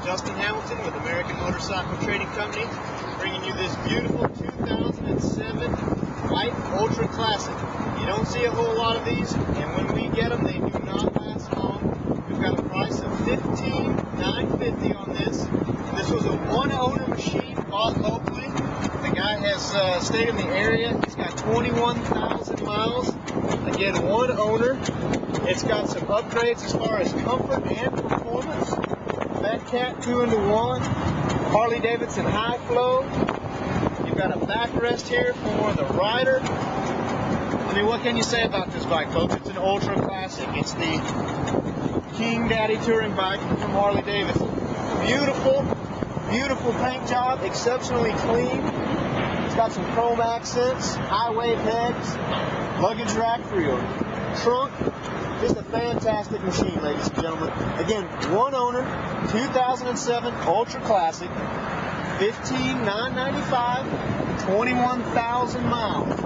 Dustin Hamilton with American Motorcycle Trading Company, bringing you this beautiful 2007 White Ultra Classic. You don't see a whole lot of these, and when we get them, they do not last long. We've got a price of $15,950 on this. This was a one-owner machine, bought locally. The guy has stayed in the area. He's got 21,000 miles. Again, one owner. It's got some upgrades as far as comfort and performance. Fat Cat 2-in-1, Harley-Davidson high flow. You've got a backrest here for the rider. I mean, what can you say about this bike, folks? It's an ultra classic. It's the King Daddy touring bike from Harley-Davidson. Beautiful, beautiful paint job, exceptionally clean. It's got some chrome accents, high wave heads, luggage rack for your trunk. Just a fantastic machine, ladies and gentlemen. Again, one owner, 2007 Ultra Classic, $15,995, 21,000 miles.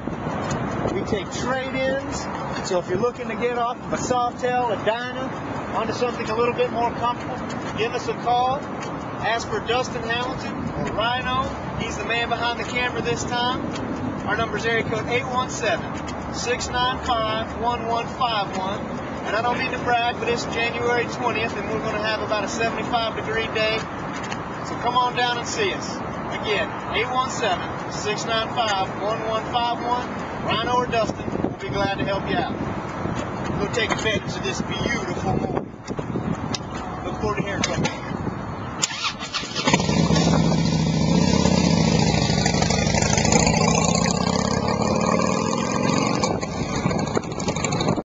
We take trade-ins, so if you're looking to get off of a Softail, a Dyna, onto something a little bit more comfortable, give us a call. Ask for Dustin Hamilton or Rhino. He's the man behind the camera this time. Our number is area code 817-695-1151. And I don't mean to brag, but it's January 20th, and we're going to have about a 75-degree day. So come on down and see us. Again, 817-695-1151. Rhino or Dustin will be glad to help you out. Go take advantage of this beautiful morning. Look forward to hearing from you.